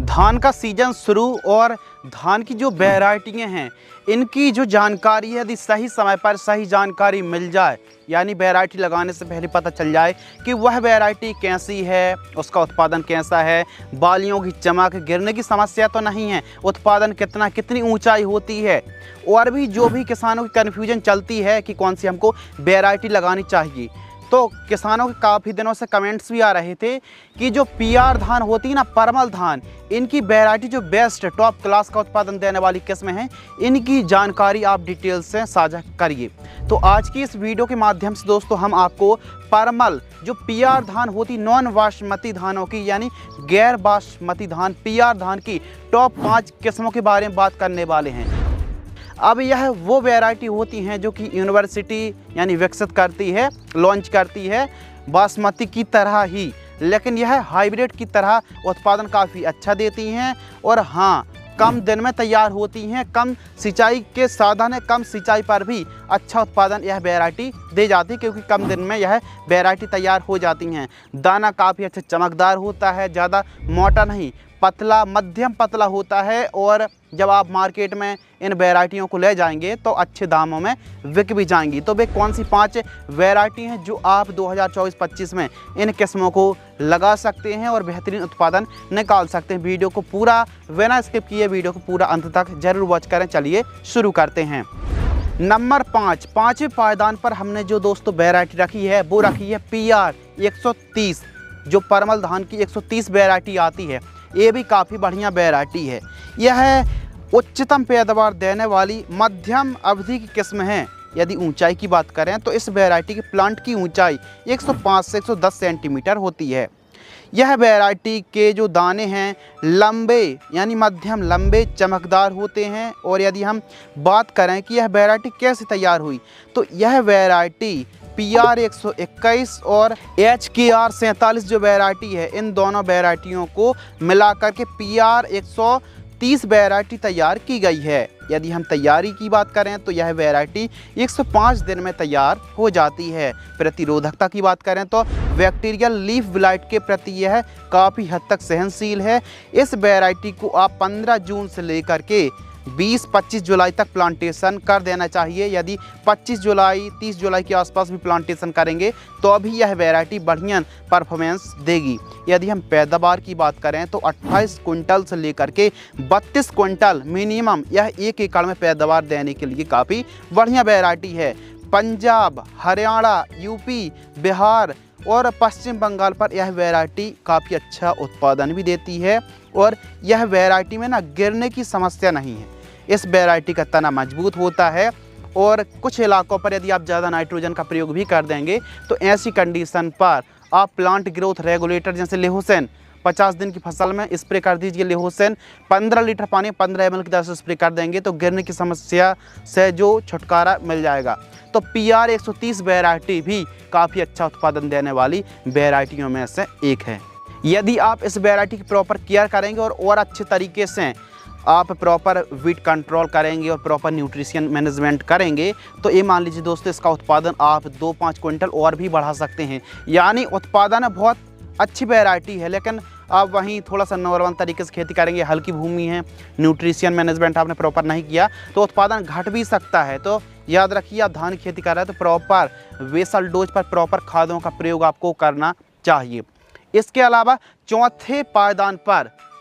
धान का सीजन शुरू और धान की जो वैरायटियाँ हैं इनकी जो जानकारी है, यदि सही समय पर सही जानकारी मिल जाए, यानी वैरायटी लगाने से पहले पता चल जाए कि वह वैरायटी कैसी है, उसका उत्पादन कैसा है, बालियों की चमक, गिरने की समस्या तो नहीं है, उत्पादन कितनी ऊंचाई होती है, और भी जो भी किसानों की कन्फ्यूजन चलती है कि कौन सी हमको वैरायटी लगानी चाहिए। तो किसानों के काफ़ी दिनों से कमेंट्स भी आ रहे थे कि जो पीआर धान होती है ना, परमल धान, इनकी वैरायटी जो बेस्ट टॉप क्लास का उत्पादन देने वाली किस्में हैं, इनकी जानकारी आप डिटेल से साझा करिए। तो आज की इस वीडियो के माध्यम से दोस्तों हम आपको परमल जो पीआर धान होती, नॉन बासमती धानों की, यानी गैर बासमती धान पीआर धान की टॉप 5 किस्मों के बारे में बात करने वाले हैं। अब यह वो वैरायटी होती हैं जो कि यूनिवर्सिटी यानी विकसित करती है, लॉन्च करती है बासमती की तरह ही, लेकिन यह हाइब्रिड की तरह उत्पादन काफ़ी अच्छा देती हैं और हाँ, कम दिन में तैयार होती हैं, कम सिंचाई के साधन है, कम सिंचाई पर भी अच्छा उत्पादन यह वैरायटी दे जाती है, क्योंकि कम दिन में यह वैरायटी तैयार हो जाती हैं। दाना काफ़ी अच्छा चमकदार होता है, ज़्यादा मोटा नहीं, पतला मध्यम पतला होता है, और जब आप मार्केट में इन वैरायटियों को ले जाएंगे तो अच्छे दामों में बिक भी जाएंगी। तो वे कौन सी 5 वैरायटी हैं जो आप 2024-25 में इन किस्मों को लगा सकते हैं और बेहतरीन उत्पादन निकाल सकते हैं। वीडियो को पूरा बिना स्किप किए वीडियो को पूरा अंत तक जरूर वॉच करें। चलिए शुरू करते हैं। नंबर 5, 5वें पायदान पर हमने जो दोस्तों वैरायटी रखी है वो रखी है पीआर 130, जो परमल धान की 130 वैरायटी आती है। ये भी काफ़ी बढ़िया वैरायटी है। यह उच्चतम पैदावार देने वाली मध्यम अवधि की किस्म है। यदि ऊंचाई की बात करें तो इस वैरायटी के प्लांट की ऊंचाई 105 से 110 सेंटीमीटर होती है। यह वैरायटी के जो दाने हैं लंबे यानी मध्यम लंबे चमकदार होते हैं। और यदि हम बात करें कि यह वैरायटी कैसे तैयार हुई, तो यह वैरायटी पीआर 121 और HKR 47 जो वैरायटी है, इन दोनों वैरायटियों को मिलाकर के पीआर 130 वैरायटी तैयार की गई है। यदि हम तैयारी की बात करें तो यह वैरायटी 105 दिन में तैयार हो जाती है। प्रतिरोधकता की बात करें तो बैक्टीरियल लीफ ब्लाइट के प्रति यह काफ़ी हद तक सहनशील है। इस वैरायटी को आप 15 जून से लेकर के 20-25 जुलाई तक प्लांटेशन कर देना चाहिए। यदि 25 जुलाई 30 जुलाई के आसपास भी प्लांटेशन करेंगे तो अभी यह वैरायटी बढ़िया परफॉर्मेंस देगी। यदि हम पैदावार की बात करें तो 28 कुंटल से लेकर के 32 कुंटल मिनिमम यह 1 एकड़ में पैदावार देने के लिए काफ़ी बढ़िया वैरायटी है। पंजाब, हरियाणा, यूपी, बिहार और पश्चिम बंगाल पर यह वैरायटी काफ़ी अच्छा उत्पादन भी देती है। और यह वैरायटी में ना गिरने की समस्या नहीं है। इस वैरायटी का तना मजबूत होता है, और कुछ इलाकों पर यदि आप ज़्यादा नाइट्रोजन का प्रयोग भी कर देंगे तो ऐसी कंडीशन पर आप प्लांट ग्रोथ रेगुलेटर जैसे लेहोसेन 50 दिन की फसल में स्प्रे कर दीजिए। लेहोसेन 15 लीटर पानी 15 ml की दर से स्प्रे कर देंगे तो गिरने की समस्या से जो छुटकारा मिल जाएगा। तो पीआर 130 वैरायटी भी काफ़ी अच्छा उत्पादन देने वाली वैरायटियों में से एक है। यदि आप इस वैरायटी की प्रॉपर केयर करेंगे और अच्छे तरीके से आप प्रॉपर वीट कंट्रोल करेंगे और प्रॉपर न्यूट्रिशन मैनेजमेंट करेंगे तो ये मान लीजिए दोस्तों, इसका उत्पादन आप 2-5 क्विंटल और भी बढ़ा सकते हैं। यानी उत्पादन बहुत अच्छी वैरायटी है, लेकिन आप वहीं थोड़ा सा नॉर्मल तरीके से खेती करेंगे, हल्की भूमि है, न्यूट्रिशन मैनेजमेंट आपने प्रॉपर नहीं किया तो उत्पादन घट भी सकता है। तो याद रखिए, आप धान की खेती कर रहे हैं तो प्रॉपर बेसल डोज पर प्रॉपर खादों का प्रयोग आपको करना चाहिए। इसके अलावा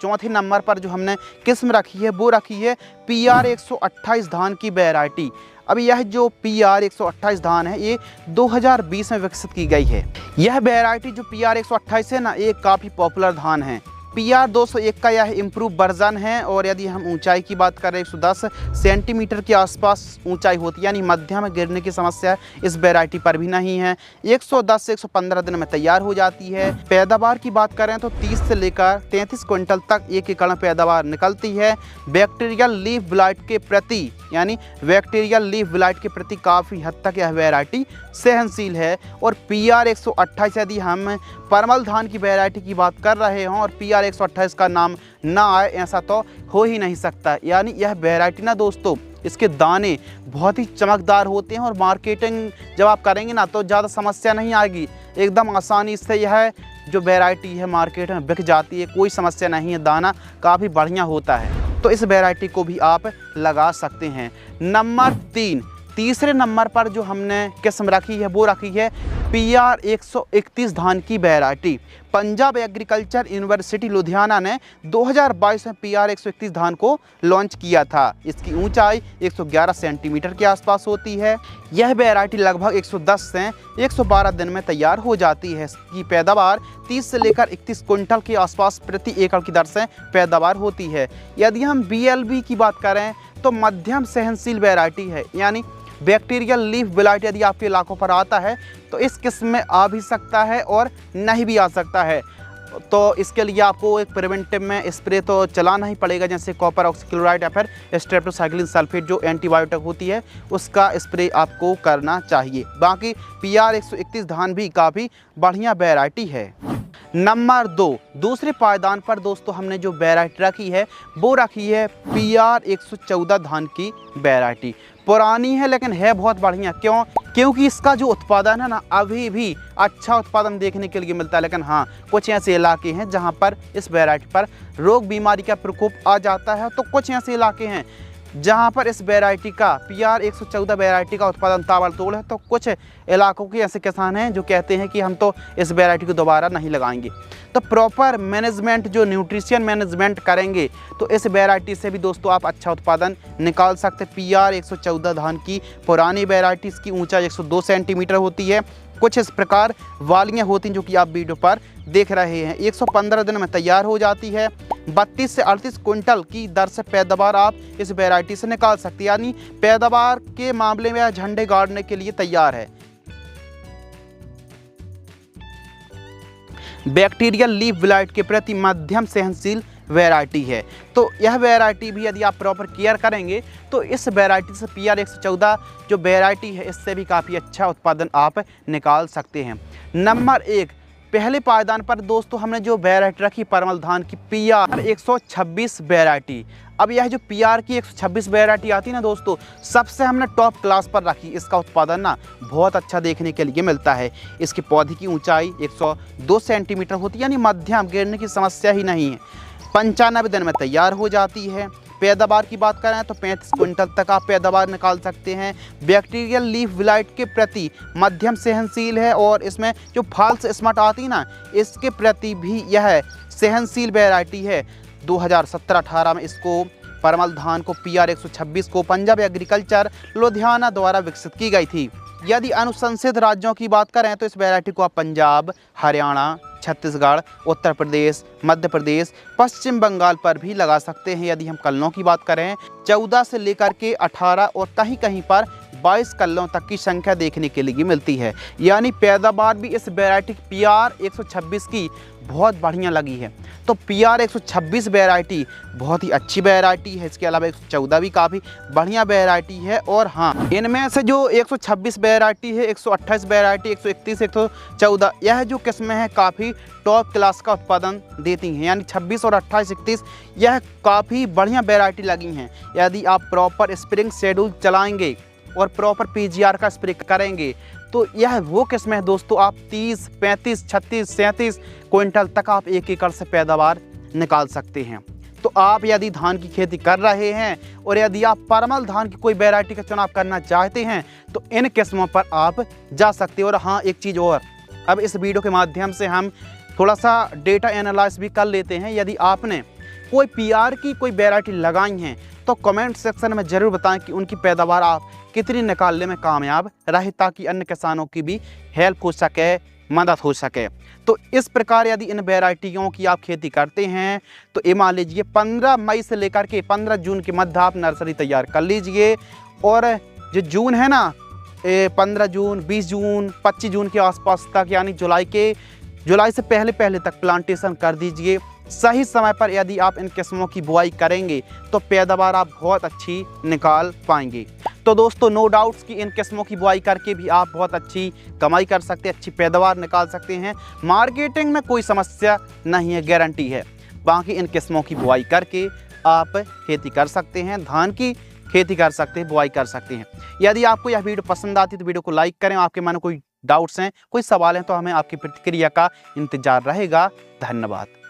चौथे नंबर पर जो हमने किस्म रखी है वो रखी है पीआर 128 धान की वैरायटी। अब यह जो पीआर 128 धान है ये 2020 में विकसित की गई है। यह वैरायटी जो पीआर 128 है ना, ये काफ़ी पॉपुलर धान है। पीआर 201 का यह इम्प्रूव वर्जन है। और यदि हम ऊंचाई की बात करें 110 सेंटीमीटर के आसपास ऊंचाई होती है, यानी मध्यम गिरने की समस्या इस वैरायटी पर भी नहीं है। 110 से 115 दिन में तैयार हो जाती है। पैदावार की बात करें तो 30 से लेकर 33 क्विंटल तक 1 एकड़ में पैदावार निकलती है। बैक्टीरियल लीफ ब्लाइट के प्रति यानी बैक्टीरियल लीफ ब्लाइट के प्रति काफ़ी हद तक यह वैरायटी सहनशील है। और पीआर 128 यदि हम परमल धान की वैरायटी की बात कर रहे हों और पीआर 128 का नाम ना आए, ऐसा तो हो ही नहीं सकता। यानी यह वैरायटी ना दोस्तों, इसके दाने बहुत ही चमकदार होते हैं और मार्केटिंग जब आप करेंगे ना तो ज़्यादा समस्या नहीं आएगी। एकदम आसानी से यह जो वैरायटी है मार्केट में बिक जाती है, कोई समस्या नहीं है, दाना काफ़ी बढ़िया होता है, तो इस वैरायटी को भी आप लगा सकते हैं। नंबर 3, तीसरे नंबर पर जो हमने किस्म रखी है वो रखी है PR 131 धान की variety. Punjab agriculture university Ludhiana ने 2022 में PR 131 धान को लॉन्च किया था। इसकी ऊंचाई 111 सेंटीमीटर के आसपास होती है। यह वैरायटी लगभग 110 से 112 दिन में तैयार हो जाती है। इसकी पैदावार 30 से लेकर 31 क्विंटल के आसपास प्रति एकड़ की दर से पैदावार होती है। यदि हम BLB की बात करें तो मध्यम सहनशील वैरायटी है, यानी बैक्टीरियल लीफ ब्लाइट यदि आपके इलाकों पर आता है तो इस किस्म में आ भी सकता है और नहीं भी आ सकता है। तो इसके लिए आपको एक प्रिवेंटिव में स्प्रे तो चलाना ही पड़ेगा, जैसे कॉपर ऑक्सीक्लोराइड या फिर स्ट्रेप्टोसाइक्लिन सल्फेट जो एंटीबायोटिक होती है उसका स्प्रे आपको करना चाहिए। बाकी PR 131 धान भी काफ़ी बढ़िया वैरायटी है। नंबर 2, दूसरे पायदान पर दोस्तों हमने जो वैरायटी रखी है वो रखी है PR 114 धान की वैरायटी। पुरानी है लेकिन है बहुत बढ़िया। क्यों? क्योंकि इसका जो उत्पादन है ना अभी भी अच्छा उत्पादन देखने के लिए मिलता है। लेकिन हाँ, कुछ ऐसे इलाके हैं जहाँ पर इस वैरायटी पर रोग बीमारी का प्रकोप आ जाता है, तो कुछ ऐसे इलाके हैं जहाँ पर इस वैरायटी का PR 114 वैरायटी का उत्पादन ताबड़तोड़ है। तो कुछ इलाकों के ऐसे किसान हैं जो कहते हैं कि हम तो इस वैरायटी को दोबारा नहीं लगाएंगे। तो प्रॉपर मैनेजमेंट, जो न्यूट्रिशन मैनेजमेंट करेंगे तो इस वैरायटी से भी दोस्तों आप अच्छा उत्पादन निकाल सकते हैं। PR 114 धान की पुरानी वैरायटी, इसकी ऊंचाई 102 सेंटीमीटर होती है। कुछ इस प्रकार वालियाँ होती हैं जो कि आप वीडियो पर देख रहे हैं। 115 दिन में तैयार हो जाती है। 32 से 38 क्विंटल की दर से पैदावार आप इस वैरायटी से निकाल सकते हैं, यानी पैदावार के मामले में झंडे गाड़ने के लिए तैयार है। बैक्टीरियल लीफ ब्लाइट के प्रति मध्यम सहनशील वैरायटी है। तो यह वैरायटी भी यदि आप प्रॉपर केयर करेंगे तो इस वैरायटी से PR 114 जो वैरायटी है इससे भी काफ़ी अच्छा उत्पादन आप निकाल सकते हैं। नंबर 1, पहले पायदान पर दोस्तों हमने जो वैरायटी रखी परमल धान की PR 126 वैरायटी। अब यह जो PR की 126 वैरायटी आती है ना दोस्तों, सबसे हमने टॉप क्लास पर रखी। इसका उत्पादन ना बहुत अच्छा देखने के लिए मिलता है। इसके पौधे की ऊंचाई 102 सेंटीमीटर होती है, यानी मध्यम, गिरने की समस्या ही नहीं है। 95 दिन में तैयार हो जाती है। पैदावार की बात करें तो 35 क्विंटल तक आप पैदावार निकाल सकते हैं। बैक्टीरियल लीफ ब्लाइट के प्रति मध्यम सहनशील है और इसमें जो फॉल्स स्पॉट आती ना इसके प्रति भी यह सहनशील वैरायटी है। 2017-18 में इसको परमल धान को PR 126 को पंजाब एग्रीकल्चर लुधियाना द्वारा विकसित की गई थी। यदि अनुशंसित राज्यों की बात करें तो इस वैरायटी को आप पंजाब, हरियाणा, छत्तीसगढ़, उत्तर प्रदेश, मध्य प्रदेश, पश्चिम बंगाल पर भी लगा सकते हैं। यदि हम कल्लों की बात करें 14 से लेकर के 18 और कहीं कहीं पर 22 कल्लों तक की संख्या देखने के लिए मिलती है, यानी पैदावार भी इस वैरायटी PR 126 की बहुत बढ़िया लगी है। तो PR 126 वैरायटी बहुत ही अच्छी वैरायटी है। इसके अलावा 114 भी काफ़ी बढ़िया वैरायटी है। और हाँ, इनमें से जो 126 वैरायटी है, 128 वैरायटी, 131, 114 यह जो किस्में हैं काफ़ी टॉप क्लास का उत्पादन देती हैं, यानी 26 और 28, 31 यह काफ़ी बढ़िया वैरायटी लगी हैं। यदि आप प्रॉपर स्प्रिंग शेड्यूल चलाएँगे और प्रॉपर PGR का स्प्रे करेंगे तो यह वो किस्में है दोस्तों, आप 30, 35, 36, 37 क्विंटल तक आप एक एकड़ से पैदावार निकाल सकते हैं। तो आप यदि धान की खेती कर रहे हैं और यदि आप परमल धान की कोई वैरायटी का चुनाव करना चाहते हैं तो इन किस्मों पर आप जा सकते हो। और हाँ, एक चीज़ और, अब इस वीडियो के माध्यम से हम थोड़ा सा डेटा एनालाइज भी कर लेते हैं। यदि आपने कोई PR की कोई वैरायटी लगाई हैं तो कमेंट सेक्शन में ज़रूर बताएं कि उनकी पैदावार आप कितनी निकालने में कामयाब रहे, ताकि अन्य किसानों की भी हेल्प हो सके, मदद हो सके। तो इस प्रकार यदि इन वैरायटियों की आप खेती करते हैं तो ये मान लीजिए 15 मई से लेकर के 15 जून के मध्य आप नर्सरी तैयार कर लीजिए। और जो जून है ना, 15 जून, 20 जून, 25 जून के आसपास तक, यानी जुलाई से पहले तक प्लांटेशन कर दीजिए। सही समय पर यदि आप इन किस्मों की बुआई करेंगे तो पैदावार आप बहुत अच्छी निकाल पाएंगे। तो दोस्तों, नो डाउट्स कि इन किस्मों की बुआई करके भी आप बहुत अच्छी कमाई कर सकते हैं, अच्छी पैदावार निकाल सकते हैं। मार्केटिंग में कोई समस्या नहीं है, गारंटी है। बाकी इन किस्मों की बुआई करके आप खेती कर सकते हैं, धान की खेती कर सकते हैं, बुआई कर सकते हैं। यदि आपको यह वीडियो पसंद आती है तो वीडियो को लाइक करें। आपके मन में कोई डाउट्स हैं, कोई सवाल हैं तो हमें आपकी प्रतिक्रिया का इंतजार रहेगा। धन्यवाद।